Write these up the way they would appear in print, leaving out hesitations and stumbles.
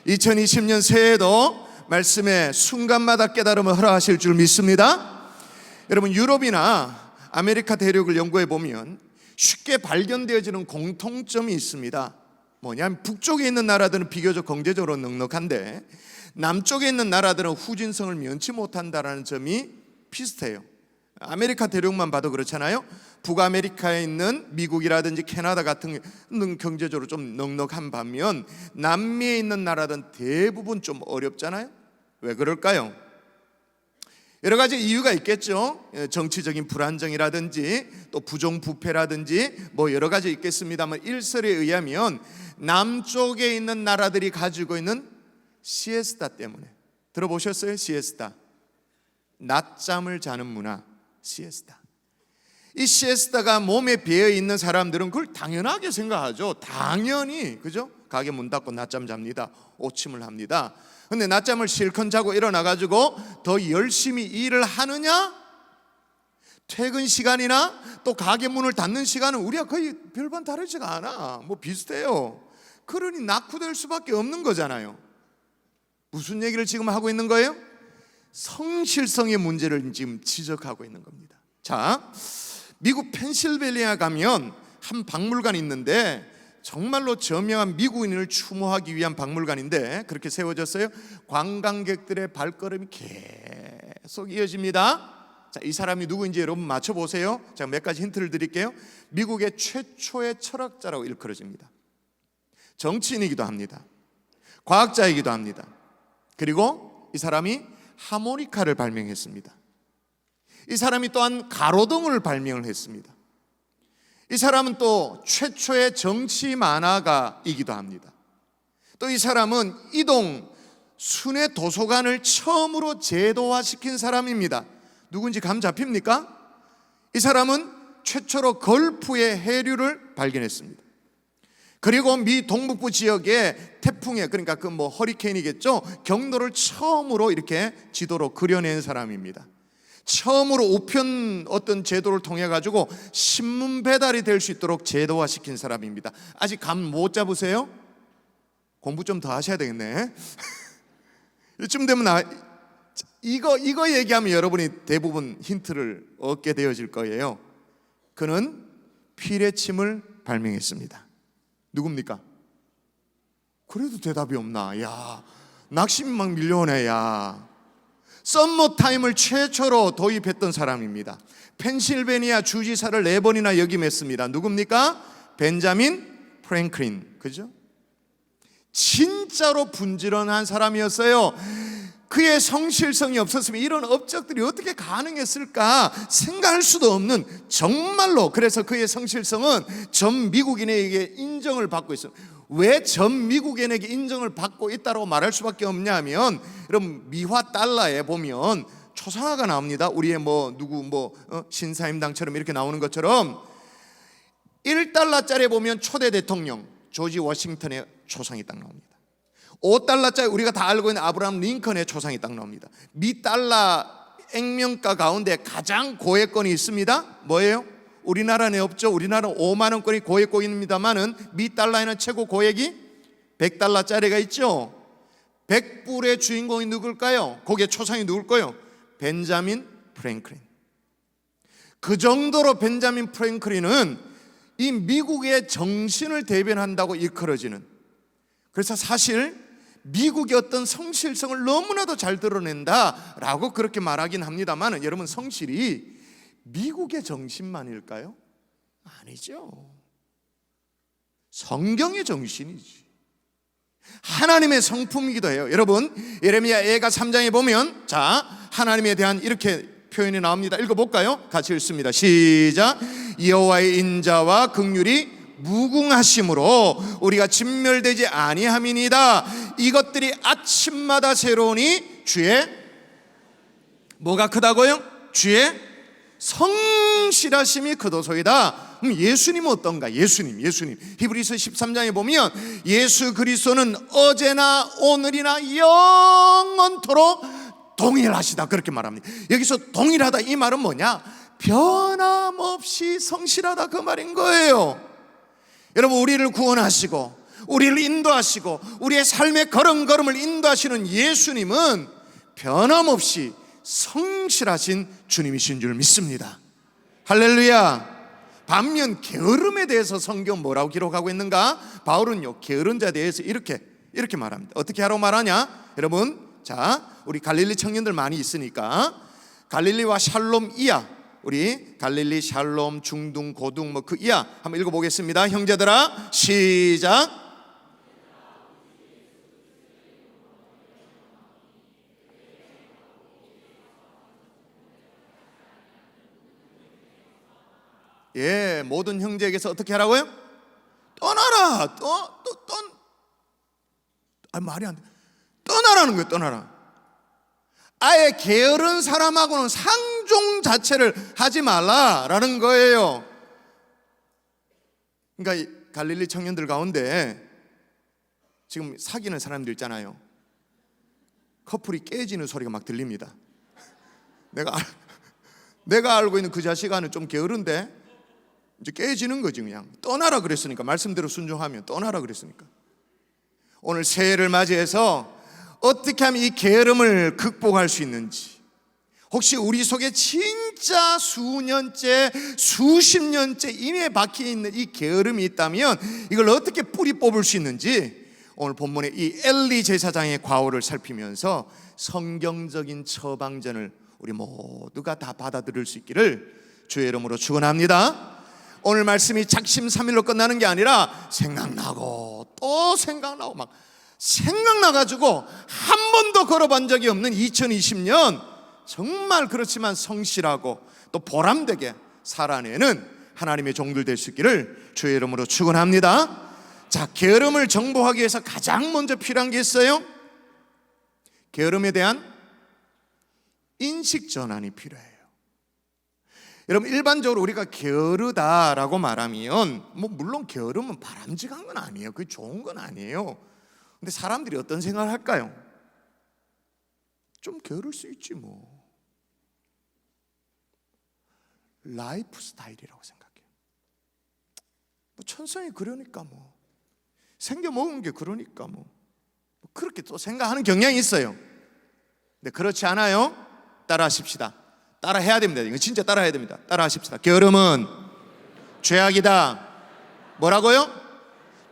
2020년 새해에도 말씀의 순간마다 깨달음을 허락하실 줄 믿습니다. 여러분, 유럽이나 아메리카 대륙을 연구해 보면 쉽게 발견되어지는 공통점이 있습니다. 뭐냐면 북쪽에 있는 나라들은 비교적 경제적으로 넉넉한데 남쪽에 있는 나라들은 후진성을 면치 못한다는 점이 비슷해요. 아메리카 대륙만 봐도 그렇잖아요. 북아메리카에 있는 미국이라든지 캐나다 같은 경제적으로 좀 넉넉한 반면 남미에 있는 나라들은 대부분 좀 어렵잖아요. 왜 그럴까요? 여러 가지 이유가 있겠죠. 정치적인 불안정이라든지 또 부정부패라든지 뭐 여러 가지 있겠습니다만, 일설에 의하면 남쪽에 있는 나라들이 가지고 있는 시에스타 때문에. 들어보셨어요? 시에스타. 낮잠을 자는 문화. 시에스타. 이 시에스타가 몸에 배어 있는 사람들은 그걸 당연하게 생각하죠. 당연히, 그죠? 가게 문 닫고 낮잠 잡니다. 오침을 합니다. 근데 낮잠을 실컷 자고 일어나가지고 더 열심히 일을 하느냐? 퇴근 시간이나 또 가게 문을 닫는 시간은 우리가 거의 별반 다르지가 않아. 뭐 비슷해요. 그러니 낙후될 수밖에 없는 거잖아요. 무슨 얘기를 지금 하고 있는 거예요? 성실성의 문제를 지금 지적하고 있는 겁니다. 자, 미국 펜실베니아 가면 한 박물관이 있는데 정말로 저명한 미국인을 추모하기 위한 박물관인데 그렇게 세워졌어요. 관광객들의 발걸음이 계속 이어집니다. 자, 이 사람이 누구인지 여러분 맞춰보세요. 제가 몇 가지 힌트를 드릴게요. 미국의 최초의 철학자라고 일컬어집니다. 정치인이기도 합니다. 과학자이기도 합니다. 그리고 이 사람이 하모니카를 발명했습니다. 이 사람이 또한 가로등을 발명을 했습니다. 이 사람은 또 최초의 정치 만화가이기도 합니다. 또 이 사람은 이동 순회 도서관을 처음으로 제도화시킨 사람입니다. 누군지 감 잡힙니까? 이 사람은 최초로 걸프의 해류를 발견했습니다. 그리고 미 동북부 지역의 태풍에, 그러니까 그 뭐 허리케인이겠죠, 경로를 처음으로 이렇게 지도로 그려낸 사람입니다. 처음으로 우편 어떤 제도를 통해 가지고 신문 배달이 될 수 있도록 제도화시킨 사람입니다. 아직 감 못 잡으세요? 공부 좀 더 하셔야 되겠네. 이쯤 되면 이거 얘기하면 여러분이 대부분 힌트를 얻게 되어질 거예요. 그는 피레침을 발명했습니다. 누굽니까? 그래도 대답이 없나? 야, 낙심이 막 밀려오네. 야, 썸머타임을 최초로 도입했던 사람입니다. 펜실베니아 주지사를 4번이나 역임했습니다. 누굽니까? 벤자민 프랭클린. 그죠? 진짜로 분지런한 사람이었어요. 그의 성실성이 없었으면 이런 업적들이 어떻게 가능했을까 생각할 수도 없는, 정말로, 그래서 그의 성실성은 전 미국인에게 인정을 받고 있습니다. 왜 전 미국인에게 인정을 받고 있다고 말할 수밖에 없냐면, 여러분 미화 달러에 보면 초상화가 나옵니다. 우리의 신사임당처럼 이렇게 나오는 것처럼 1달러짜리 보면 초대 대통령 조지 워싱턴의 초상이 딱 나옵니다. 5달러짜리 우리가 다 알고 있는 아브라함 링컨의 초상이 딱 나옵니다. 미 달러 액면가 가운데 가장 고액권이 있습니다. 뭐예요? 우리나라는 없죠. 우리나라는 5만 원권이 고액권입니다만은 미 달러에는 최고 고액이 100달러짜리가 있죠. 100불의 주인공이 누굴까요? 거기에 초상이 누굴까요? 벤자민 프랭클린. 그 정도로 벤자민 프랭클린은 이 미국의 정신을 대변한다고 일컬어지는, 그래서 사실 미국의 어떤 성실성을 너무나도 잘 드러낸다라고 그렇게 말하긴 합니다만, 여러분 성실이 미국의 정신만일까요? 아니죠. 성경의 정신이지. 하나님의 성품이기도 해요. 여러분 예레미야 애가 3장에 보면 자, 하나님에 대한 이렇게 표현이 나옵니다. 읽어볼까요? 같이 읽습니다. 시작. 여호와의 인자와 긍휼이 무궁하심으로 우리가 진멸되지 아니함이니이다. 이것들이 아침마다 새로우니 주의 뭐가 크다고요? 주의 성실하심이 크도소이다. 예수님은 어떤가? 예수님 히브리서 13장에 보면 예수 그리스도는 어제나 오늘이나 영원토록 동일하시다, 그렇게 말합니다. 여기서 동일하다 이 말은 뭐냐? 변함없이 성실하다, 그 말인 거예요. 여러분 우리를 구원하시고 우리를 인도하시고 우리의 삶의 걸음걸음을 인도하시는 예수님은 변함없이 성실하신 주님이신 줄 믿습니다. 할렐루야. 반면 게으름에 대해서 성경 뭐라고 기록하고 있는가? 바울은요, 게으른 자에 대해서 이렇게 말합니다. 어떻게 하라고 말하냐? 여러분, 자, 우리 갈릴리 청년들 많이 있으니까 갈릴리와 샬롬 이하, 우리 갈릴리, 샬롬, 중둥, 고둥 뭐 그 이하 한번 읽어보겠습니다. 형제들아, 시작. 예, 모든 형제에게서 어떻게 하라고요? 떠나라. 말이 안 돼. 떠나라는 거예요. 떠나라. 아예 게으른 사람하고는 상종 자체를 하지 말라라는 거예요. 그러니까 이 갈릴리 청년들 가운데 지금 사귀는 사람들 있잖아요. 커플이 깨지는 소리가 막 들립니다. 내가 알고 있는 그 자식아는 좀 게으른데 이제 깨지는 거지. 그냥 떠나라 그랬으니까, 말씀대로 순종하면 떠나라 그랬으니까. 오늘 새해를 맞이해서 어떻게 하면 이 게으름을 극복할 수 있는지, 혹시 우리 속에 진짜 수년째 수십 년째 인에 박혀 있는 이 게으름이 있다면 이걸 어떻게 뿌리 뽑을 수 있는지 오늘 본문의 이 엘리 제사장의 과오를 살피면서 성경적인 처방전을 우리 모두가 다 받아들일 수 있기를 주의 이름으로 축원합니다. 오늘 말씀이 작심삼일로 끝나는 게 아니라 생각나고 또 생각나고 막 생각나가지고 한 번도 걸어본 적이 없는 2020년, 정말 그렇지만 성실하고 또 보람되게 살아내는 하나님의 종들 될 수 있기를 주의 이름으로 축원합니다. 자, 게으름을 정복하기 위해서 가장 먼저 필요한 게 있어요. 게으름에 대한 인식 전환이 필요해요. 여러분, 일반적으로 우리가 게으르다라고 말하면 물론 게으름은 바람직한 건 아니에요. 그게 좋은 건 아니에요. 근데 사람들이 어떤 생각을 할까요? 좀 게으를 수 있지 뭐. 라이프 스타일이라고 생각해요. 천성이 그러니까 뭐, 생겨 먹은 게 그러니까 뭐 그렇게 또 생각하는 경향이 있어요. 근데 그렇지 않아요. 따라하십시다. 따라해야 됩니다. 이거 진짜 따라해야 됩니다. 따라하십시다. 게으름은 죄악이다. 뭐라고요?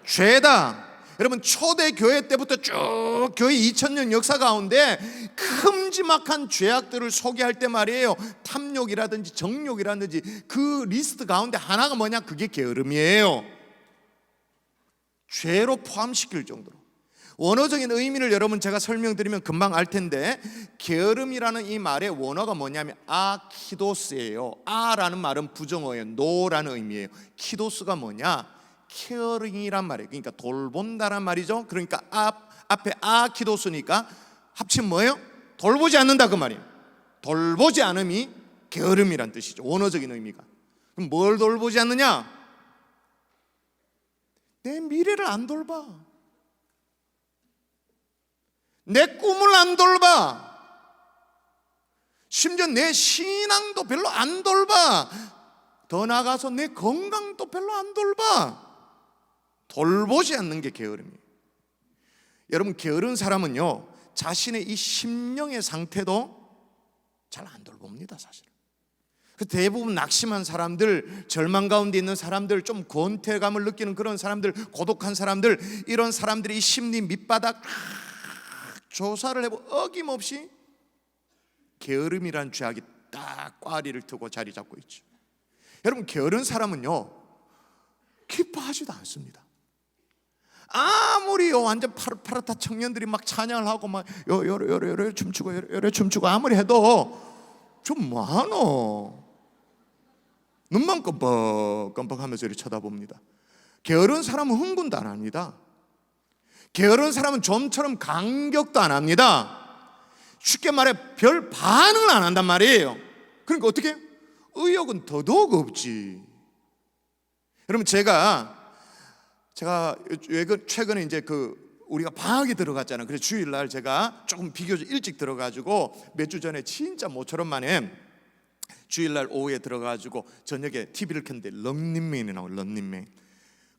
죄다. 여러분, 초대교회 때부터 쭉 교회 2000년 역사 가운데 큼지막한 죄악들을 소개할 때 말이에요, 탐욕이라든지 정욕이라든지 그 리스트 가운데 하나가 뭐냐? 그게 게으름이에요. 죄로 포함시킬 정도로. 원어적인 의미를 여러분 제가 설명드리면 금방 알 텐데, 게으름이라는 이 말의 원어가 뭐냐면 아키도스예요. 아라는 말은 부정어예요. 노라는 의미예요. 키도스가 뭐냐? 케어링이란 말이에요. 그러니까 돌본다란 말이죠. 그러니까 앞에 아키도스니까 합치면 뭐예요? 돌보지 않는다 그 말이에요. 돌보지 않음이 게으름이란 뜻이죠. 원어적인 의미가. 그럼 뭘 돌보지 않느냐? 내 미래를 안 돌봐. 내 꿈을 안 돌봐. 심지어 내 신앙도 별로 안 돌봐. 더 나아가서 내 건강도 별로 안 돌봐. 돌보지 않는 게 게으름이에요. 여러분, 게으른 사람은요, 자신의 이 심령의 상태도 잘 안 돌봅니다, 사실은. 대부분 낙심한 사람들, 절망 가운데 있는 사람들, 좀 권태감을 느끼는 그런 사람들, 고독한 사람들, 이런 사람들이 이 심리 밑바닥 조사를 해보면 어김없이 게으름이란 죄악이 딱 꽈리를 트고 자리 잡고 있죠. 여러분, 게으른 사람은요, 기뻐하지도 않습니다. 아무리 완전 파릇파릇한 청년들이 막 찬양을 하고 막 요래 춤추고 요래 춤추고 아무리 해도 좀 뭐하노? 눈만 껌뻑껌뻑하면서 이렇게 쳐다봅니다. 게으른 사람은 흥분도 안 합니다. 게으른 사람은 좀처럼 간격도 안 합니다. 쉽게 말해 별 반응을 안 한단 말이에요. 그러니까 어떻게? 의욕은 더더욱 없지. 여러분, 제가 최근에 이제 우리가 방학이 들어갔잖아요. 그래서 주일날 제가 조금 비교적 일찍 들어가지고 몇 주 전에 진짜 모처럼 만에 주일날 오후에 들어가지고 저녁에 TV를 켰는데 런닝맨이 나와요. 런닝맨.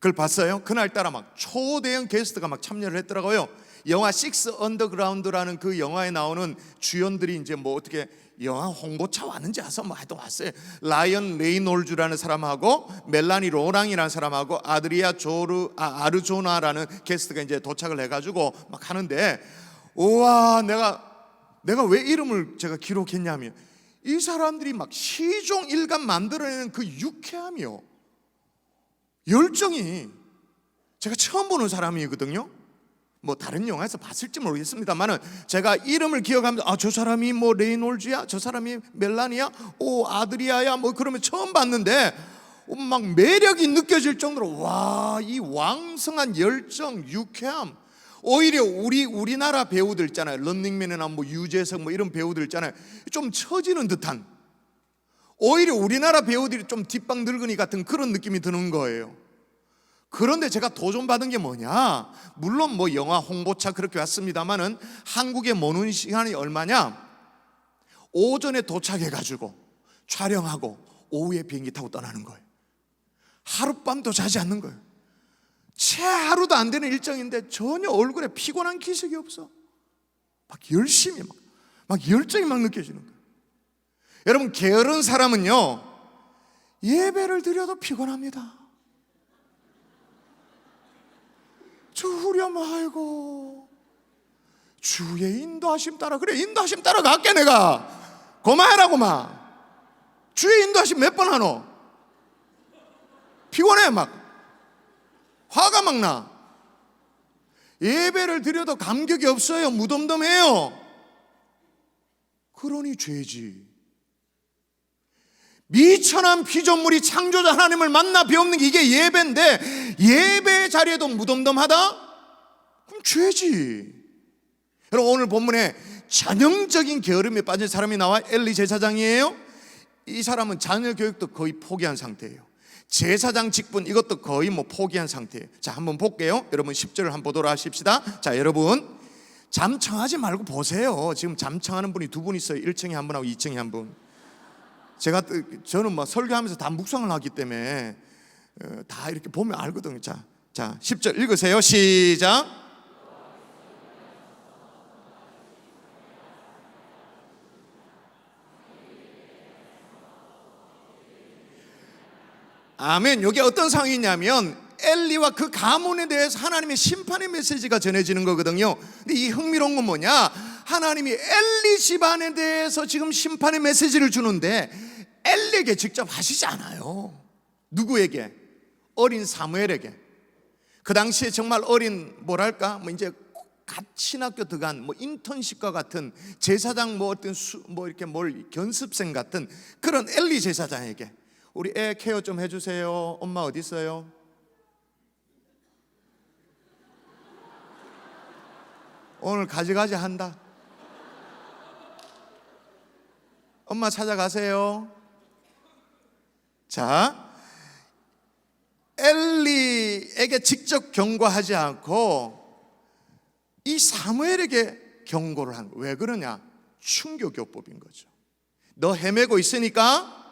그걸 봤어요? 그날따라 막 초대형 게스트가 막 참여를 했더라고요. 영화 식스 언더그라운드라는 그 영화에 나오는 주연들이 이제 뭐 어떻게 영화 홍보차 왔는지 와서 뭐 하여튼 왔어요. 라이언 레이놀즈라는 사람하고 멜라니 로랑이라는 사람하고 아르조나라는 게스트가 이제 도착을 해가지고 막 하는데, 우와, 내가 왜 이름을 제가 기록했냐면, 이 사람들이 막 시종 일관 만들어내는 그 유쾌함이요, 열정이 제가 처음 보는 사람이거든요. 뭐 다른 영화에서 봤을지 모르겠습니다만은 제가 이름을 기억하면서 저 사람이 뭐 레이놀즈야, 저 사람이 멜라니야, 아드리아야, 뭐 그러면 처음 봤는데 막 매력이 느껴질 정도로, 와, 이 왕성한 열정, 유쾌함. 오히려 우리나라 배우들 있잖아요. 런닝맨이나 뭐 유재석 뭐 이런 배우들 있잖아요. 좀 처지는 듯한, 오히려 우리나라 배우들이 좀 뒷방 늙은이 같은 그런 느낌이 드는 거예요. 그런데 제가 도전받은 게 뭐냐, 물론 뭐 영화 홍보차 그렇게 왔습니다만은 한국에 머무는 시간이 얼마냐, 오전에 도착해가지고 촬영하고 오후에 비행기 타고 떠나는 거예요. 하룻밤도 자지 않는 거예요. 채 하루도 안 되는 일정인데 전혀 얼굴에 피곤한 기색이 없어. 막 열심히 막 열정이 막 느껴지는 거예요. 여러분, 게으른 사람은요, 예배를 드려도 피곤합니다. 저 후렴, 아이고, 주의 인도하심 따라, 그래, 인도하심 따라 갈게. 내가 고마해라고. 막 주의 인도하심 몇 번 하노? 피곤해. 막 화가 막 나. 예배를 드려도 감격이 없어요. 무덤덤해요. 그러니 죄지. 미천한 피조물이 창조자 하나님을 만나 배우는 게 이게 예배인데, 예배 자리에도 무덤덤하다? 그럼 죄지. 여러분, 오늘 본문에 전형적인 게으름에 빠진 사람이 나와. 엘리 제사장이에요. 이 사람은 자녀 교육도 거의 포기한 상태예요. 제사장 직분 이것도 거의 뭐 포기한 상태예요. 자, 한번 볼게요. 여러분 10절을 한번 보도록 하십시다. 자, 여러분 잠청하지 말고 보세요. 지금 잠청하는 분이 두 분 있어요. 1층에 한 분하고 2층에 한 분. 저는 막 설교하면서 다 묵상을 하기 때문에 다 이렇게 보면 알거든요. 자, 10절 읽으세요. 시작. 아멘. 여기 어떤 상황이냐면 엘리와 그 가문에 대해서 하나님의 심판의 메시지가 전해지는 거거든요. 근데 이 흥미로운 건 뭐냐, 하나님이 엘리 집안에 대해서 지금 심판의 메시지를 주는데 엘리에게 직접 하시지 않아요. 누구에게? 어린 사무엘에게. 그 당시에 정말 어린, 뭐랄까, 뭐 이제 갓 신학교 들어간 뭐 인턴십과 같은 제사장, 뭐 어떤 뭐 이렇게 뭘 견습생 같은 그런 엘리 제사장에게, 우리 애 케어 좀 해주세요. 엄마 어디 있어요? 오늘 가지가지 한다. 엄마 찾아가세요. 자, 엘리에게 직접 경고하지 않고 이 사무엘에게 경고를 한 거예요. 왜 그러냐? 충교교법인 거죠. 너 헤매고 있으니까,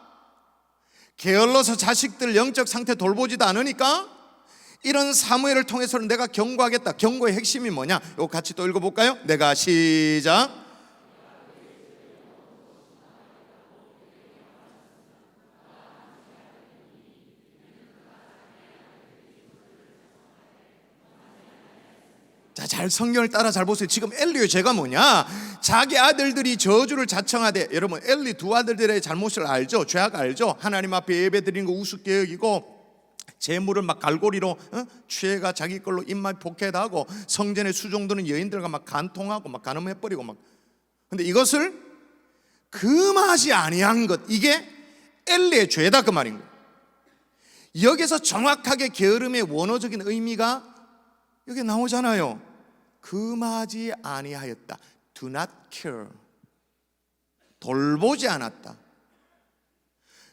게을러서 자식들 영적 상태 돌보지도 않으니까 이런 사무엘을 통해서는 내가 경고하겠다. 경고의 핵심이 뭐냐? 이거 같이 또 읽어볼까요? 내가 시작. 자, 잘 성경을 따라 잘 보세요. 지금 엘리의 죄가 뭐냐? 자기 아들들이 저주를 자청하되, 여러분 엘리 두 아들들의 잘못을 알죠? 죄악 알죠? 하나님 앞에 예배 드리는 거 우습게 여기고, 재물을 막 갈고리로 취해가 자기 걸로 입맛 복해하고, 성전에 수종드는 여인들과 막 간통하고 막 간음해버리고 막. 근데 이것을 금하지 아니한 것, 이게 엘리의 죄다 그 말인 거예요. 여기서 정확하게 게으름의 원어적인 의미가 여기 나오잖아요. 금하지 아니하였다. Do not care. 돌보지 않았다.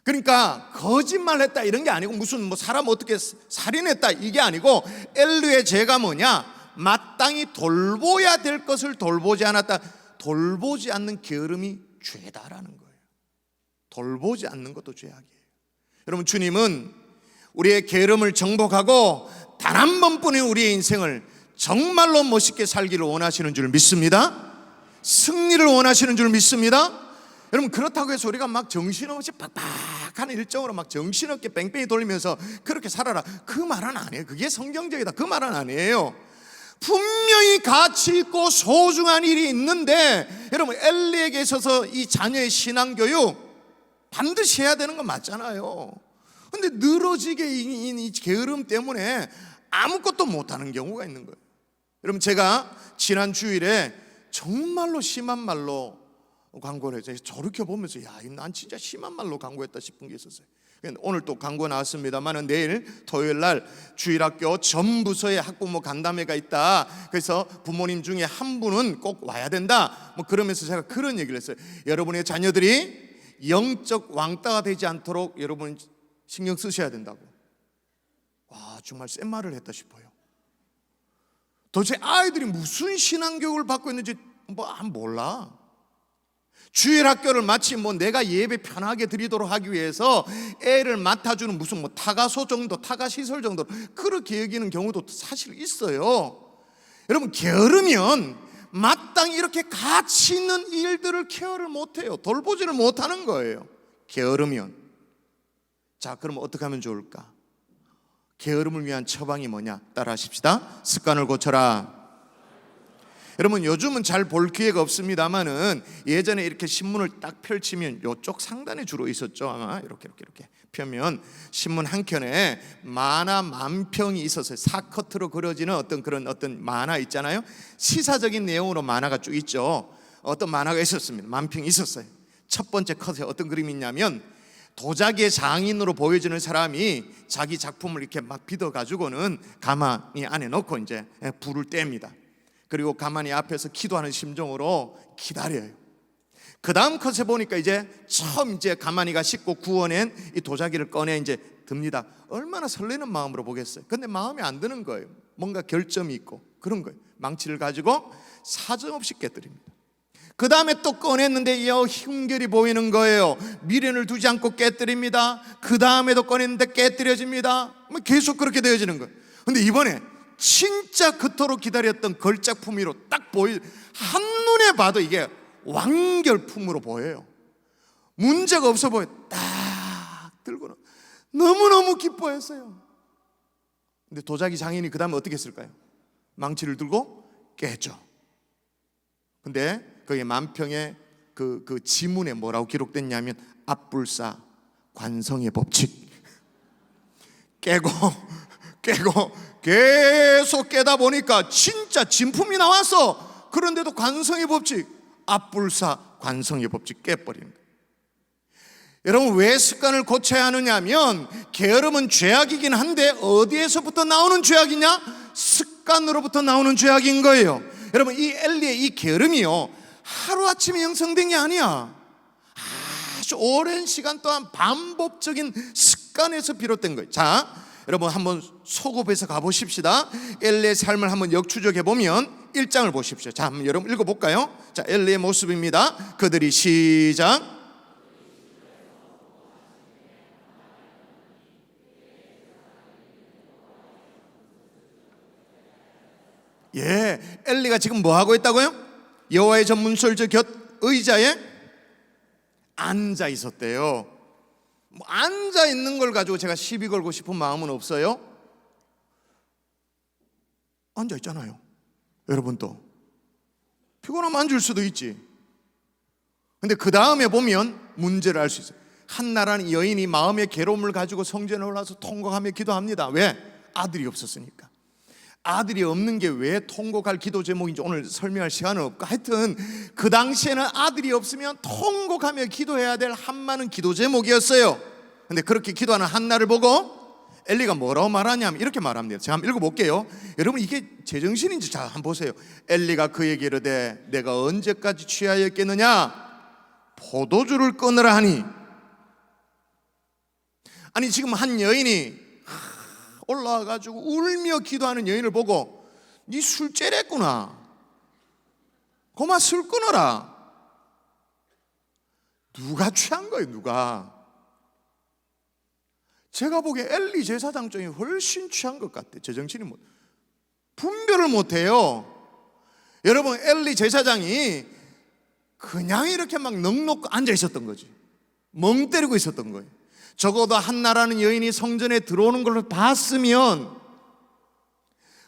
그러니까 거짓말했다 이런 게 아니고, 무슨 뭐 사람 어떻게 살인했다 이게 아니고, 엘리의 죄가 뭐냐? 마땅히 돌보야 될 것을 돌보지 않았다. 돌보지 않는 게으름이 죄다라는 거예요. 돌보지 않는 것도 죄악이에요. 여러분, 주님은 우리의 게으름을 정복하고 단 한 번뿐인 우리의 인생을 정말로 멋있게 살기를 원하시는 줄 믿습니다. 승리를 원하시는 줄 믿습니다. 여러분, 그렇다고 해서 우리가 막 정신없이 빡빡한 일정으로 막 정신없게 뺑뺑이 돌리면서 그렇게 살아라, 그 말은 아니에요. 그게 성경적이다, 그 말은 아니에요. 분명히 가치 있고 소중한 일이 있는데, 여러분, 엘리에게 있어서 이 자녀의 신앙교육 반드시 해야 되는 건 맞잖아요. 근데 늘어지게 이 게으름 때문에 아무것도 못하는 경우가 있는 거예요. 여러분, 제가 지난 주일에 정말로 심한 말로 광고를 했어요. 저렇게 보면서 난 진짜 심한 말로 광고했다 싶은 게 있었어요. 오늘 또 광고 나왔습니다만 내일 토요일 날 주일학교 전 부서에 학부모 간담회가 있다. 그래서 부모님 중에 한 분은 꼭 와야 된다. 그러면서 제가 그런 얘기를 했어요. 여러분의 자녀들이 영적 왕따가 되지 않도록 여러분 신경 쓰셔야 된다고. 와, 정말 센 말을 했다 싶어요. 도대체 아이들이 무슨 신앙교육을 받고 있는지 몰라. 주일 학교를 마치 내가 예배 편하게 드리도록 하기 위해서 애를 맡아주는 무슨 타가소 정도, 타가시설 정도 그렇게 여기는 경우도 사실 있어요. 여러분, 게으르면 마땅히 이렇게 가치 있는 일들을 케어를 못해요. 돌보지를 못하는 거예요. 게으르면. 자, 그럼 어떻게 하면 좋을까? 게으름을 위한 처방이 뭐냐? 따라 하십시다. 습관을 고쳐라. 여러분, 요즘은 잘 볼 기회가 없습니다만은 예전에 이렇게 신문을 딱 펼치면 이쪽 상단에 주로 있었죠. 아마 이렇게 펴면 신문 한 켠에 만화 만평이 있었어요. 사커트로 그려지는 어떤 만화 있잖아요. 시사적인 내용으로 만화가 쭉 있죠. 어떤 만화가 있었습니다. 만평이 있었어요. 첫 번째 컷에 어떤 그림이 있냐면 도자기의 장인으로 보여지는 사람이 자기 작품을 이렇게 막 빚어가지고는 가마니 안에 넣고 이제 불을 뗍니다. 그리고 가만히 앞에서 기도하는 심정으로 기다려요. 그 다음 컷에 보니까 이제 처음 이제 가만히가 씻고 구워낸 이 도자기를 꺼내 이제 듭니다. 얼마나 설레는 마음으로 보겠어요. 근데 마음에 안 드는 거예요. 뭔가 결점이 있고 그런 거예요. 망치를 가지고 사정없이 깨뜨립니다. 그 다음에 또 꺼냈는데 흉결이 보이는 거예요. 미련을 두지 않고 깨뜨립니다. 그 다음에도 꺼냈는데 깨뜨려집니다. 계속 그렇게 되어지는 거예요. 근데 이번에 진짜 그토록 기다렸던 걸작품으로 딱 한눈에 봐도 이게 완결품으로 보여요. 문제가 없어 보여요. 딱 들고는 너무너무 기뻐했어요. 근데 도자기 장인이 그 다음에 어떻게 했을까요? 망치를 들고 깼죠. 근데 거기에 만평의 그 지문에 뭐라고 기록됐냐면 압불사 관성의 법칙. 깨고 계속 깨다 보니까 진짜 진품이 나왔어. 그런데도 관성의 법칙, 압불사 관성의 법칙 깨버리는 거예요. 여러분, 왜 습관을 고쳐야 하느냐 하면 게으름은 죄악이긴 한데 어디에서부터 나오는 죄악이냐? 습관으로부터 나오는 죄악인 거예요. 여러분, 이 엘리의 이 게으름이요, 하루아침에 형성된 게 아니야. 아주 오랜 시간 동안 반복적인 습관에서 비롯된 거예요. 자, 여러분 한번 소급해서 가보십시다. 엘리의 삶을 한번 역추적해 보면 1장을 보십시오. 자, 한번 여러분 읽어볼까요? 자, 엘리의 모습입니다. 그들이 시작. 엘리가 지금 뭐 하고 있다고요? 여호와의 전문설저 곁 의자에 앉아 있었대요. 앉아 있는 걸 가지고 제가 시비 걸고 싶은 마음은 없어요. 앉아 있잖아요. 여러분도 피곤하면 앉을 수도 있지. 근데 그 다음에 보면 문제를 알 수 있어요. 한나라는 여인이 마음의 괴로움을 가지고 성전에 올라서 통곡하며 기도합니다. 왜? 아들이 없었으니까. 아들이 없는 게 왜 통곡할 기도 제목인지 오늘 설명할 시간은 없고, 하여튼 그 당시에는 아들이 없으면 통곡하며 기도해야 될 한많은 기도 제목이었어요. 근데 그렇게 기도하는 한나를 보고 엘리가 뭐라고 말하냐면 이렇게 말합니다. 제가 한번 읽어볼게요. 여러분, 이게 제정신인지 잘 한번 보세요. 엘리가 그에게 이르되 내가 언제까지 취하였겠느냐? 포도주를 끊으라 하니. 아니, 지금 한 여인이 올라와가지고 울며 기도하는 여인을 보고 네 술 째랬구나, 고마 술 끊어라. 누가 취한 거예요? 누가? 제가 보기에 엘리 제사장 쪽이 훨씬 취한 것 같아. 제정신이 분별을 못해요. 여러분, 엘리 제사장이 그냥 이렇게 막 넋놓고 앉아 있었던 거지. 멍 때리고 있었던 거예요. 적어도 한나라는 여인이 성전에 들어오는 걸 봤으면,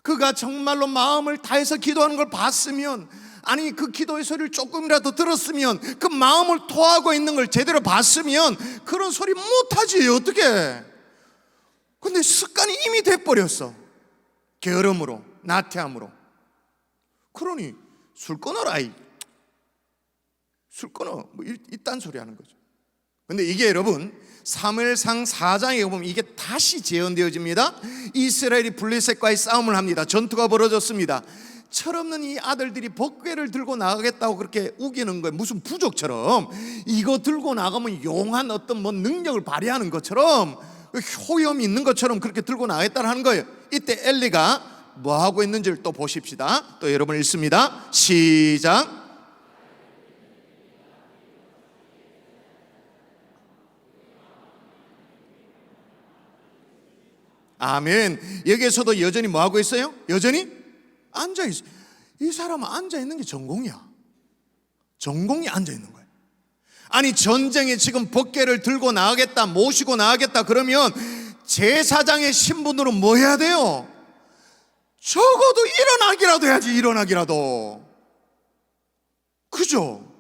그가 정말로 마음을 다해서 기도하는 걸 봤으면, 아니 그 기도의 소리를 조금이라도 들었으면, 그 마음을 토하고 있는 걸 제대로 봤으면 그런 소리 못하지 어떻게. 근데 습관이 이미 돼버렸어. 게으름으로, 나태함으로. 그러니 술 끊어라, 술 끊어, 뭐 이딴 소리 하는 거죠. 근데 이게 여러분 사무엘상 4장에 보면 이게 다시 재현되어집니다. 이스라엘이 블레셋과의 싸움을 합니다. 전투가 벌어졌습니다. 철없는 이 아들들이 법궤를 들고 나가겠다고 그렇게 우기는 거예요. 무슨 부족처럼. 이거 들고 나가면 용한 어떤 뭐 능력을 발휘하는 것처럼, 효염이 있는 것처럼 그렇게 들고 나가겠다는 거예요. 이때 엘리가 뭐 하고 있는지를 또 보십시다. 또 여러분 읽습니다. 시작. 아멘. 여기에서도 여전히 뭐 하고 있어요? 여전히 앉아 있어요. 이 사람은 앉아 있는 게 전공이야. 전공이 앉아 있는 거예요. 아니 전쟁에 지금 법궤를 들고 나가겠다, 모시고 나가겠다 그러면 제사장의 신분으로 뭐 해야 돼요? 적어도 일어나기라도 해야지. 일어나기라도. 그죠?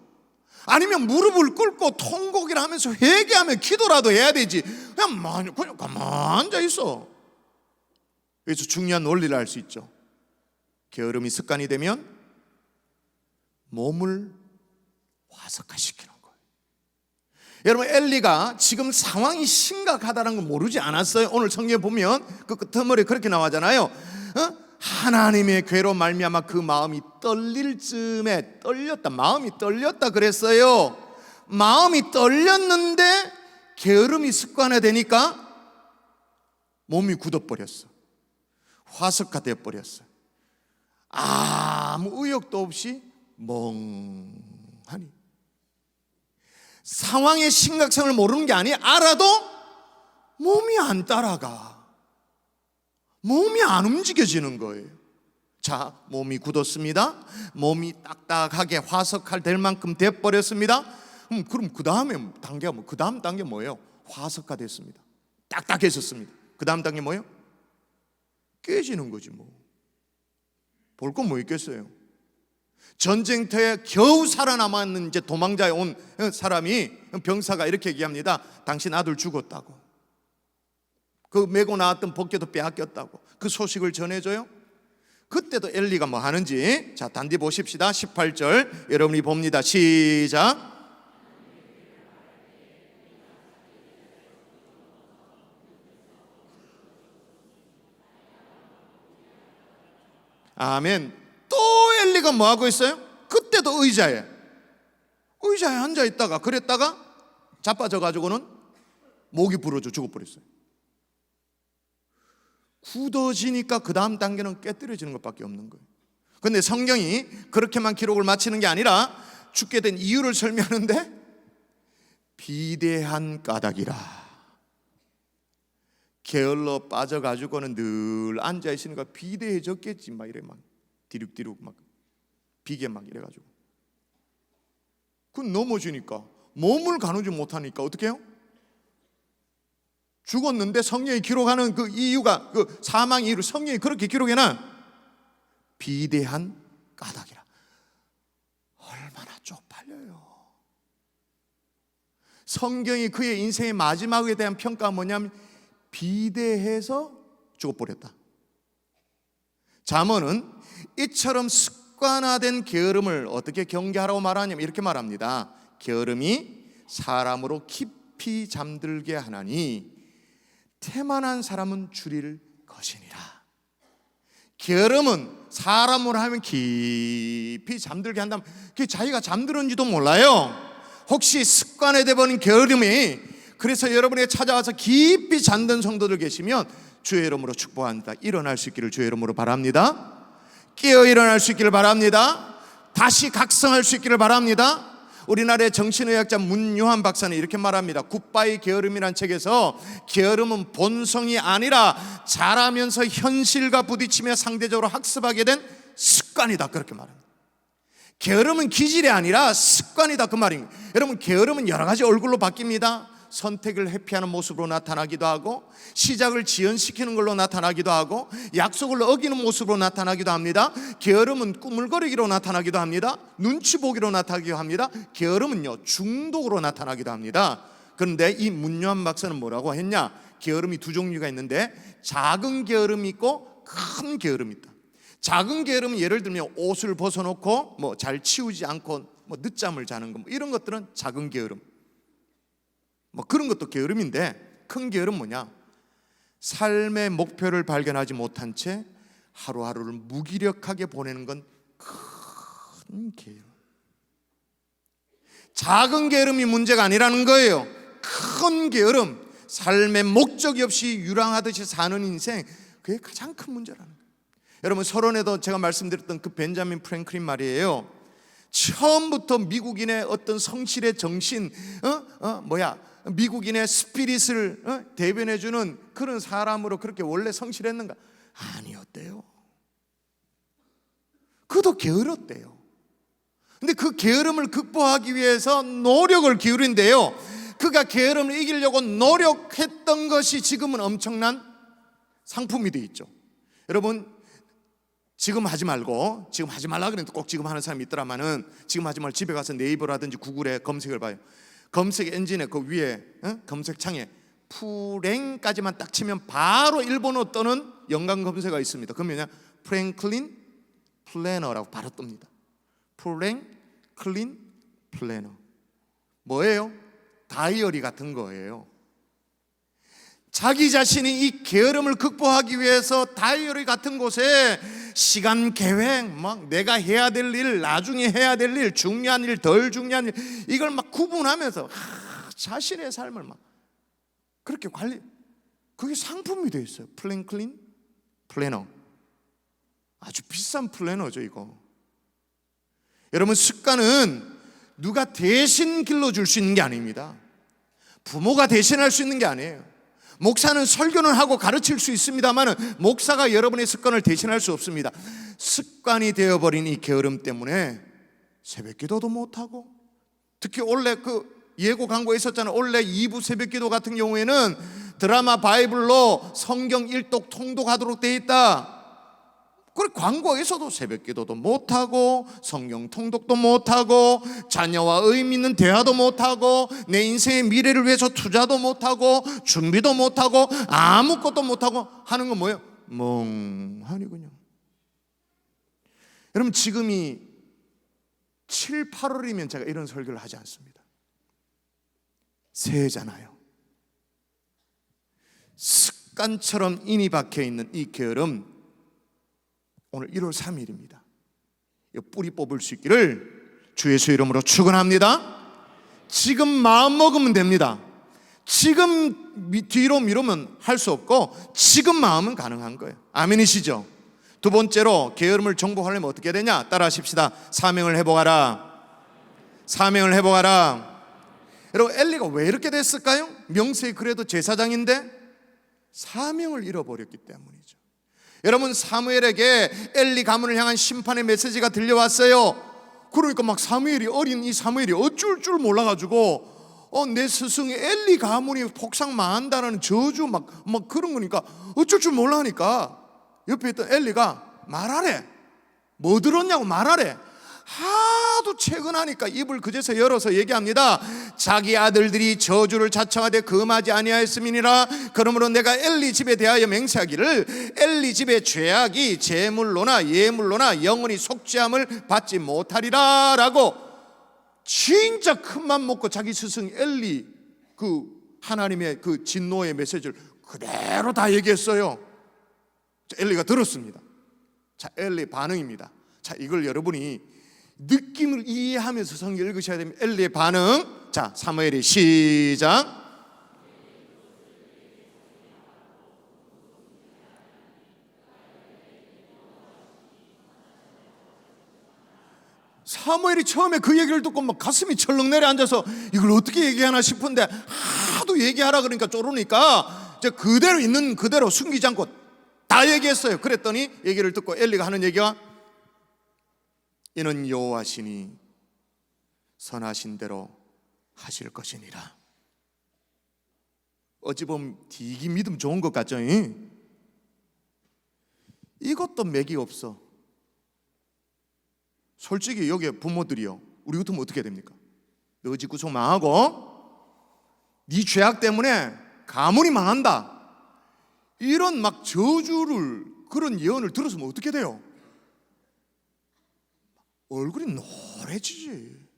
아니면 무릎을 꿇고 통곡이라 하면서 회개하며 기도라도 해야 되지. 그냥 가만 앉아 있어. 그래서 중요한 원리를 알 수 있죠. 게으름이 습관이 되면 몸을 화석화시키는 거예요. 여러분, 엘리가 지금 상황이 심각하다는 걸 모르지 않았어요. 오늘 성경에 보면 그 끝머리에 그렇게 나오잖아요. 하나님의 괴로 말미암아 그 마음이 떨릴 즈음에 떨렸다. 마음이 떨렸다 그랬어요. 마음이 떨렸는데 게으름이 습관화되니까 몸이 굳어버렸어. 화석화되어 버렸어. 아무 의욕도 없이 멍하니. 상황의 심각성을 모르는 게 아니야. 알아도 몸이 안 따라가. 몸이 안 움직여지는 거예요. 자, 몸이 굳었습니다. 몸이 딱딱하게 화석화될 만큼 돼버렸습니다. 그럼 그 다음에 단계가 그 다음 단계 뭐예요? 화석화됐습니다. 딱딱해졌습니다. 그 다음 단계 뭐예요? 깨지는 거지 뭐. 볼 건 뭐 있겠어요? 전쟁터에 겨우 살아남았는 이제 도망자에 온 사람이, 병사가 이렇게 얘기합니다. 당신 아들 죽었다고. 그 메고 나왔던 법궤도 빼앗겼다고. 그 소식을 전해줘요. 그때도 엘리가 뭐 하는지, 자 단디 보십시다. 18절 여러분이 봅니다. 시작. 아멘. 또 엘리가 뭐 하고 있어요? 그때도 의자에 앉아 있다가 그랬다가 자빠져 가지고는 목이 부러져 죽어버렸어요. 굳어지니까 그 다음 단계는 깨뜨려지는 것밖에 없는 거예요. 근데 성경이 그렇게만 기록을 마치는 게 아니라 죽게 된 이유를 설명하는데, 비대한 까닭이라. 게을러 빠져가지고는 늘 앉아있으니까 비대해졌겠지. 막 이래, 막 디룩디룩 막 비계 막 이래가지고. 그 넘어지니까 몸을 가누지 못하니까 어떻게 해요? 죽었는데 성경이 기록하는 그 이유가, 그 사망 이유를 성경이 그렇게 기록해놔. 비대한 까닭이라. 얼마나 쪽팔려요. 성경이 그의 인생의 마지막에 대한 평가가 뭐냐면 비대해서 죽어버렸다. 잠언은 이처럼 습관화된 게으름을 어떻게 경계하라고 말하냐면 이렇게 말합니다. 게으름이 사람으로 깊이 잠들게 하나니 태만한 사람은 줄일 것이니라. 게으름은 사람으로 하면 깊이 잠들게 한다면 그게 자기가 잠들었는지도 몰라요. 혹시 습관화돼 버린 게으름이 그래서 여러분에게 찾아와서 깊이 잠든 성도들 계시면 주의 이름으로 축복합니다. 일어날 수 있기를 주의 이름으로 바랍니다. 깨어 일어날 수 있기를 바랍니다. 다시 각성할 수 있기를 바랍니다. 우리나라의 정신의학자 문요한 박사는 이렇게 말합니다. 굿바이 게으름이란 책에서 게으름은 본성이 아니라 자라면서 현실과 부딪히며 상대적으로 학습하게 된 습관이다, 그렇게 말합니다. 게으름은 기질이 아니라 습관이다, 그 말입니다. 여러분, 게으름은 여러 가지 얼굴로 바뀝니다. 선택을 회피하는 모습으로 나타나기도 하고, 시작을 지연시키는 걸로 나타나기도 하고, 약속을 어기는 모습으로 나타나기도 합니다. 게으름은 꾸물거리기로 나타나기도 합니다. 눈치 보기로 나타나기도 합니다. 게으름은요, 중독으로 나타나기도 합니다. 그런데 이 문요한 박사는 뭐라고 했냐? 게으름이 두 종류가 있는데, 작은 게으름이 있고 큰 게으름이 있다. 작은 게으름은 예를 들면 옷을 벗어놓고 뭐 잘 치우지 않고 뭐 늦잠을 자는 거, 뭐 이런 것들은 작은 게으름. 뭐 그런 것도 게으름인데, 큰 게으름 뭐냐? 삶의 목표를 발견하지 못한 채 하루하루를 무기력하게 보내는 건 큰 게으름. 작은 게으름이 문제가 아니라는 거예요. 큰 게으름, 삶의 목적이 없이 유랑하듯이 사는 인생, 그게 가장 큰 문제라는 거예요. 여러분, 서론에도 제가 말씀드렸던 그 벤자민 프랭클린 말이에요. 처음부터 미국인의 어떤 성실의 정신, 미국인의 스피릿을 대변해주는 그런 사람으로 그렇게 원래 성실했는가? 아니었대요. 그도 게으렀대요. 근데 그 게으름을 극복하기 위해서 노력을 기울인데요, 그가 게으름을 이기려고 노력했던 것이 지금은 엄청난 상품이 되어 있죠. 여러분, 지금 하지 말고, 지금 하지 말라 그랬는데 꼭 지금 하는 사람이 있더라마는, 지금 하지 말고 집에 가서 네이버라든지 구글에 검색을 봐요. 검색 엔진에 그 위에 검색창에 프랭까지만 딱 치면 바로 일본어 떠는 연관 검색어가 있습니다. 그러면 프랭클린 플래너라고 바로 뜹니다. 프랭클린 플래너. 뭐예요? 다이어리 같은 거예요. 자기 자신이 이 게으름을 극복하기 위해서 다이어리 같은 곳에 시간 계획, 막 내가 해야 될 일, 나중에 해야 될 일, 중요한 일, 덜 중요한 일, 이걸 막 구분하면서 자신의 삶을 막 그렇게 관리, 그게 상품이 되어 있어요. 프랭클린 플래너. 아주 비싼 플래너죠, 이거. 여러분, 습관은 누가 대신 길러줄 수 있는 게 아닙니다. 부모가 대신할 수 있는 게 아니에요. 목사는 설교는 하고 가르칠 수 있습니다만 목사가 여러분의 습관을 대신할 수 없습니다. 습관이 되어버린 이 게으름 때문에 새벽기도도 못하고, 특히 원래 그 예고 광고에 있었잖아요. 원래 2부 새벽기도 같은 경우에는 드라마 바이블로 성경 일독 통독하도록 돼 있다. 그 광고에서도 새벽기도도 못하고, 성경 통독도 못하고, 자녀와 의미 있는 대화도 못하고, 내 인생의 미래를 위해서 투자도 못하고, 준비도 못하고, 아무것도 못하고 하는 건 뭐예요? 멍하니군요. 여러분, 지금이 7, 8월이면 제가 이런 설교를 하지 않습니다. 새해잖아요. 습관처럼 인이 박혀있는 이 게으름, 오늘 1월 3일입니다. 뿌리 뽑을 수 있기를 주 예수 이름으로 축원합니다. 지금 마음 먹으면 됩니다. 지금 뒤로 미루면 할 수 없고, 지금 마음은 가능한 거예요. 아멘이시죠? 두 번째로 게으름을 정복하려면 어떻게 해야 되냐? 따라 하십시다. 사명을 회복하라. 사명을 회복하라. 여러분, 엘리가 왜 이렇게 됐을까요? 명세히 그래도 제사장인데 사명을 잃어버렸기 때문이죠. 여러분, 사무엘에게 엘리 가문을 향한 심판의 메시지가 들려왔어요. 그러니까 막 사무엘이, 어린 이 사무엘이 어쩔 줄 몰라가지고 내 스승이 엘리 가문이 폭삭 망한다는 저주 막 그런 거니까 어쩔 줄 몰라 하니까 옆에 있던 엘리가 말하래. 뭐 들었냐고 말하래. 하도 채근하니까 입을 그제서 열어서 얘기합니다. 자기 아들들이 저주를 자청하되 금하지 아니하였음이니라. 그러므로 내가 엘리 집에 대하여 맹세하기를 엘리 집의 죄악이 제물로나 예물로나 영원히 속죄함을 받지 못하리라 라고 진짜 큰맘 먹고 자기 스승 엘리 그 하나님의 그 진노의 메시지를 그대로 다 얘기했어요. 엘리가 들었습니다. 자, 엘리 반응입니다. 자, 이걸 여러분이 느낌을 이해하면서 성경 읽으셔야 됩니다. 엘리의 반응. 자, 사무엘이 시작. 사무엘이 처음에 그 얘기를 듣고 막 가슴이 철렁 내려앉아서 이걸 어떻게 얘기하나 싶은데 하도 얘기하라 그러니까 쪼르니까 이제 그대로 있는 그대로 숨기지 않고 다 얘기했어요. 그랬더니 얘기를 듣고 엘리가 하는 얘기가 이는 여호와시니 선하신 대로 하실 것이니라. 어찌 보면 되게 믿음 좋은 것 같죠? 이것도 맥이 없어. 솔직히 여기 부모들이요, 우리 같으면 어떻게 됩니까? 너 집 구속 망하고 네 죄악 때문에 가문이 망한다, 이런 막 저주를, 그런 예언을 들었으면 어떻게 돼요? 얼굴이 노래지지.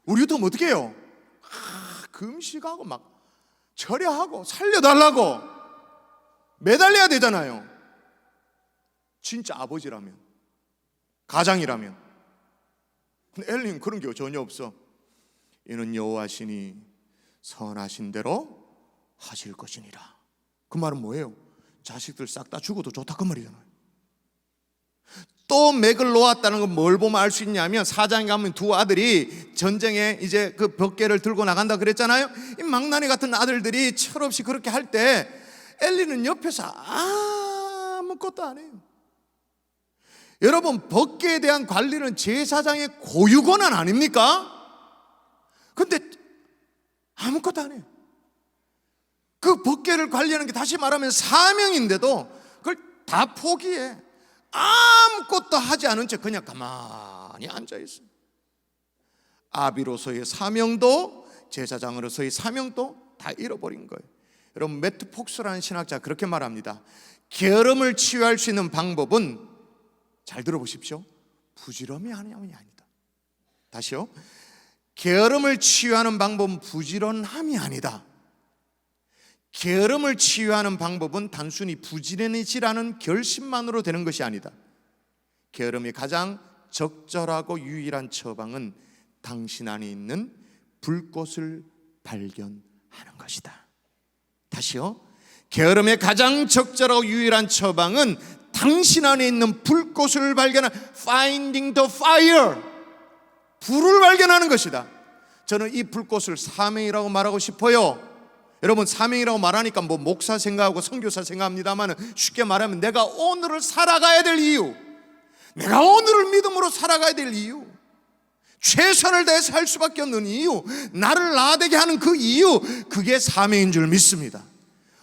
우리 같으면 어떻게 해요? 금식하고 막 철야하고 살려달라고 매달려야 되잖아요. 진짜 아버지라면, 가장이라면. 근데 엘리는 그런 게 전혀 없어. 이는 여호와시니 선하신 대로 하실 것이니라. 그 말은 뭐예요? 자식들 싹 다 죽어도 좋다 그 말이잖아요. 또 맥을 놓았다는 건 뭘 보면 알 수 있냐면, 4장에 가면 두 아들이 전쟁에 이제 그 벽계를 들고 나간다 그랬잖아요. 이 망나니 같은 아들들이 철없이 그렇게 할 때 엘리는 옆에서 아무것도 안 해요. 여러분, 법궤에 대한 관리는 제사장의 고유 권한 아닙니까? 근데 아무것도 안 해요. 그 법궤를 관리하는 게 다시 말하면 사명인데도 그걸 다 포기해. 아무것도 하지 않은 채 그냥 가만히 앉아있어요. 아비로서의 사명도 제사장으로서의 사명도 다 잃어버린 거예요. 여러분, 매트 폭스라는 신학자가 그렇게 말합니다. 게으름을 치유할 수 있는 방법은, 잘 들어보십시오, 부지런히 하는 게 아니다. 다시요. 게으름을 치유하는 방법은 부지런함이 아니다. 게으름을 치유하는 방법은 단순히 부지런해지라는 결심만으로 되는 것이 아니다. 게으름이 가장 적절하고 유일한 처방은 당신 안에 있는 불꽃을 발견하는 것이다. 다시요. 게으름의 가장 적절하고 유일한 처방은 당신 안에 있는 불꽃을 발견하는, Finding the fire, 불을 발견하는 것이다. 저는 이 불꽃을 사명이라고 말하고 싶어요. 여러분, 사명이라고 말하니까 뭐 목사 생각하고 선교사 생각합니다만, 쉽게 말하면 내가 오늘을 살아가야 될 이유, 내가 오늘을 믿음으로 살아가야 될 이유, 최선을 다해 살 수밖에 없는 이유, 나를 나되게 하는 그 이유, 그게 사명인 줄 믿습니다.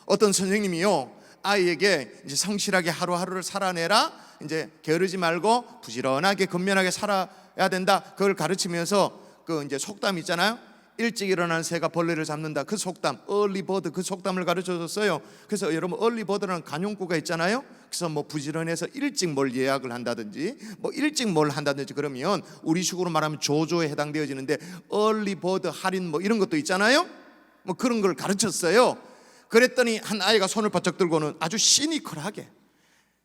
어떤 선생님이요, 아이에게 이제 성실하게 하루하루를 살아내라, 이제 게으르지 말고 부지런하게 근면하게 살아야 된다, 그걸 가르치면서 그 이제 속담 있잖아요. 일찍 일어나는 새가 벌레를 잡는다. 그 속담, 얼리 버드, 그 속담을 가르쳐줬어요. 그래서 여러분, 얼리 버드라는 간용구가 있잖아요. 그래서 뭐 부지런해서 일찍 뭘 예약을 한다든지, 뭐 일찍 뭘 한다든지, 그러면 우리식으로 말하면 조조에 해당되어지는데, 얼리 버드 할인 뭐 이런 것도 있잖아요. 뭐 그런 걸 가르쳤어요. 그랬더니 한 아이가 손을 바짝 들고는 아주 시니컬하게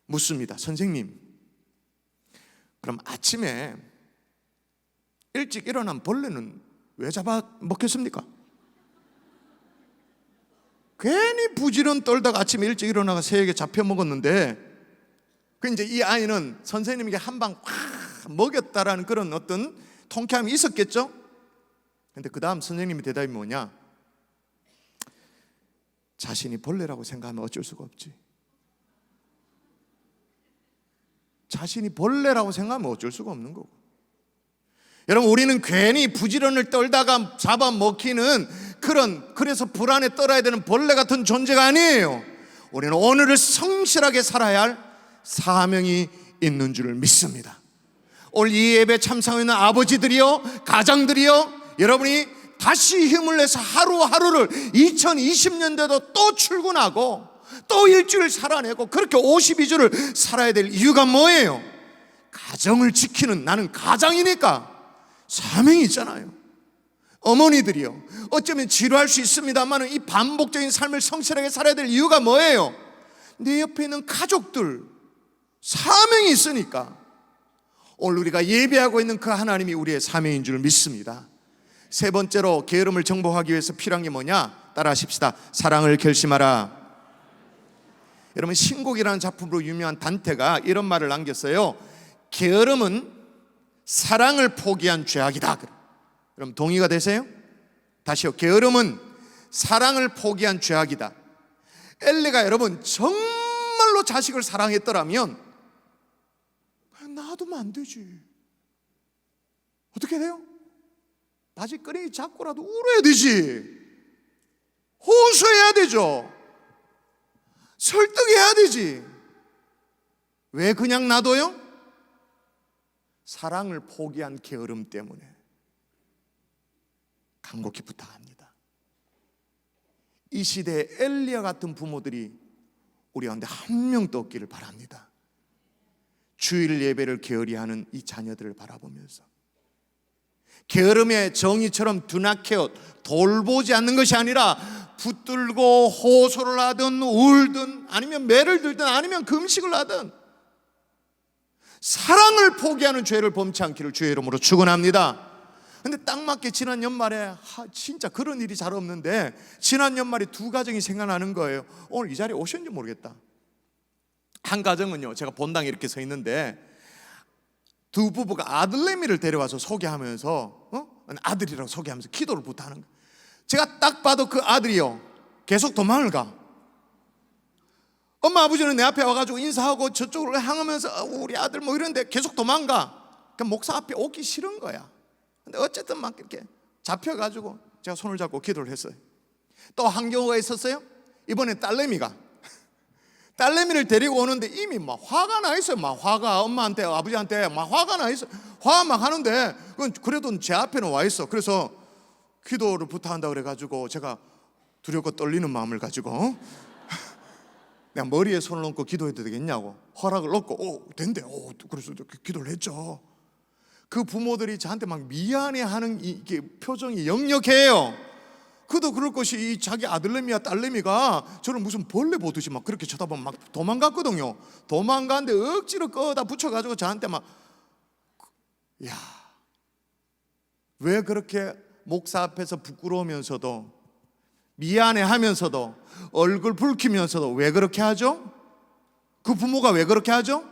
묻습니다. 선생님, 그럼 아침에 일찍 일어난 벌레는 왜 잡아 먹겠습니까? 괜히 부지런 떨다가 아침에 일찍 일어나가 새에게 잡혀 먹었는데, 그 이제 이 아이는 선생님에게 한 방 확 먹였다라는 그런 어떤 통쾌함이 있었겠죠? 근데 그 다음 선생님의 대답이 뭐냐? 자신이 벌레라고 생각하면 어쩔 수가 없지. 자신이 벌레라고 생각하면 어쩔 수가 없는 거고. 여러분, 우리는 괜히 부지런을 떨다가 잡아먹히는 그래서 불안에 떨어야 되는 벌레 같은 존재가 아니에요. 우리는 오늘을 성실하게 살아야 할 사명이 있는 줄 믿습니다. 오늘 이 예배 참석하고 있는 아버지들이요, 가장들이요, 여러분이 다시 힘을 내서 하루하루를 2020년대도 또 출근하고 또 일주일 살아내고 그렇게 52주를 살아야 될 이유가 뭐예요? 가정을 지키는, 나는 가장이니까 사명이 있잖아요. 어머니들이요, 어쩌면 지루할 수 있습니다만 이 반복적인 삶을 성실하게 살아야 될 이유가 뭐예요? 내 옆에 있는 가족들, 사명이 있으니까. 오늘 우리가 예배하고 있는 그 하나님이 우리의 사명인 줄 믿습니다. 세 번째로 게으름을 정복하기 위해서 필요한 게 뭐냐? 따라 하십시다. 사랑을 결심하라. 여러분, 신곡이라는 작품으로 유명한 단테가 이런 말을 남겼어요. 게으름은 사랑을 포기한 죄악이다. 그럼 동의가 되세요? 다시요. 게으름은 사랑을 포기한 죄악이다. 엘리가 여러분 정말로 자식을 사랑했더라면 놔두면 안 되지. 어떻게 돼요? 바지끄레기 잡고라도 울어야 되지. 호소해야 되죠. 설득해야 되지. 왜 그냥 놔둬요? 사랑을 포기한 게으름 때문에. 간곡히 부탁합니다. 이 시대에 엘리야 같은 부모들이 우리 가운데 한 명도 없기를 바랍니다. 주일 예배를 게으리 하는 이 자녀들을 바라보면서 게으름의 정의처럼 둔하게 돌보지 않는 것이 아니라 붙들고 호소를 하든 울든 아니면 매를 들든 아니면 금식을 하든 사랑을 포기하는 죄를 범치 않기를 주의 이름으로 축원합니다. 근데 딱 맞게 지난 연말에 진짜 그런 일이 잘 없는데 지난 연말에 두 가정이 생각나는 거예요. 오늘 이 자리에 오셨는지 모르겠다. 한 가정은요, 제가 본당에 이렇게 서 있는데 두 부부가 아들내미를 데려와서 소개하면서 아들이라고 소개하면서 기도를 부탁하는 거예요. 제가 딱 봐도 그 아들이요 계속 도망을 가. 엄마 아버지는 내 앞에 와가지고 인사하고 저쪽으로 향하면서 우리 아들 뭐 이런데 계속 도망가. 그러니까 목사 앞에 오기 싫은 거야. 근데 어쨌든 막 이렇게 잡혀가지고 제가 손을 잡고 기도를 했어요. 또 한 경우가 있었어요. 이번에 딸내미를 데리고 오는데 이미 막 화가 나 있어요. 막 화가 엄마한테 아버지한테 막 화가 나 있어. 화 막 하는데 그래도 제 앞에는 와 있어. 그래서 기도를 부탁한다 그래가지고 제가 두렵고 떨리는 마음을 가지고 내가 머리에 손을 얹고 기도해도 되겠냐고 허락을 얻고 된대. 그래서 기도를 했죠. 그 부모들이 저한테 막 미안해하는 이게 표정이 역력해요. 그도 그럴 것이 이 자기 아들내미와 딸내미가 저를 무슨 벌레 보듯이 막 그렇게 쳐다보면 막 도망갔거든요. 도망갔는데 억지로 꺼다 붙여가지고 저한테 막 야, 왜 그렇게 목사 앞에서 부끄러우면서도 미안해하면서도 얼굴 붉히면서도 왜 그렇게 하죠? 그 부모가 왜 그렇게 하죠?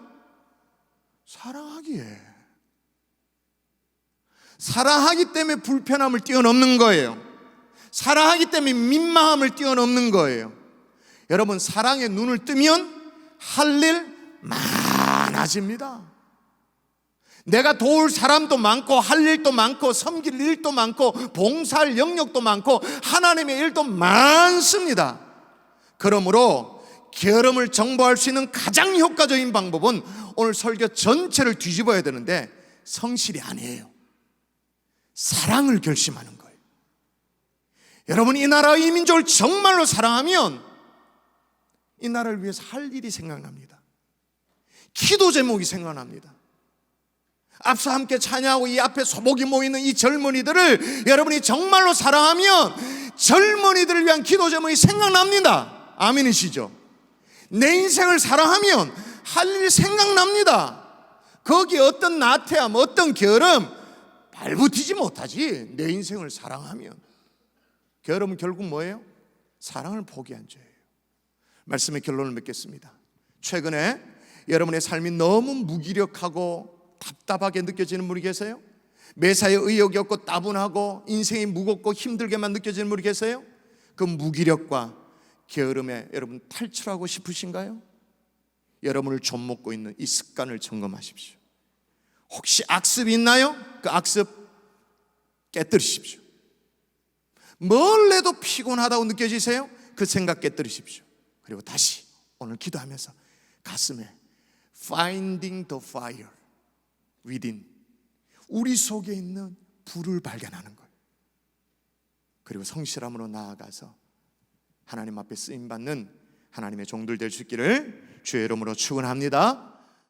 사랑하기에. 사랑하기 때문에 불편함을 뛰어넘는 거예요. 사랑하기 때문에 민망함을 뛰어넘는 거예요. 여러분, 사랑의 눈을 뜨면 할 일 많아집니다. 내가 도울 사람도 많고 할 일도 많고 섬길 일도 많고 봉사할 영역도 많고 하나님의 일도 많습니다. 그러므로 게으름을 정복할 수 있는 가장 효과적인 방법은 오늘 설교 전체를 뒤집어야 되는데 성실이 아니에요. 사랑을 결심하는 거예요. 여러분, 이 나라 이 민족을 정말로 사랑하면 이 나라를 위해서 할 일이 생각납니다. 기도 제목이 생각납니다. 앞서 함께 찬양하고 이 앞에 소복이 모이는 이 젊은이들을 여러분이 정말로 사랑하면 젊은이들을 위한 기도 제목이 생각납니다. 아멘이시죠? 내 인생을 사랑하면 할 일이 생각납니다. 거기에 어떤 나태함, 어떤 게으름 발붙이지 못하지. 내 인생을 사랑하면. 게으름은 결국 뭐예요? 사랑을 포기한 죄예요. 말씀의 결론을 맺겠습니다. 최근에 여러분의 삶이 너무 무기력하고 답답하게 느껴지는 분이 계세요? 매사에 의욕이 없고 따분하고 인생이 무겁고 힘들게만 느껴지는 분이 계세요? 그 무기력과 게으름에 여러분 탈출하고 싶으신가요? 여러분을 좀먹고 있는 이 습관을 점검하십시오. 혹시 악습이 있나요? 그 악습 깨뜨리십시오. 뭘 해도 피곤하다고 느껴지세요? 그 생각 깨뜨리십시오. 그리고 다시 오늘 기도하면서 가슴에 Finding the fire within, 우리 속에 있는 불을 발견하는 거예요. 그리고 성실함으로 나아가서 하나님 앞에 쓰임받는 하나님의 종들 될 수 있기를 주의 이름으로 축원합니다.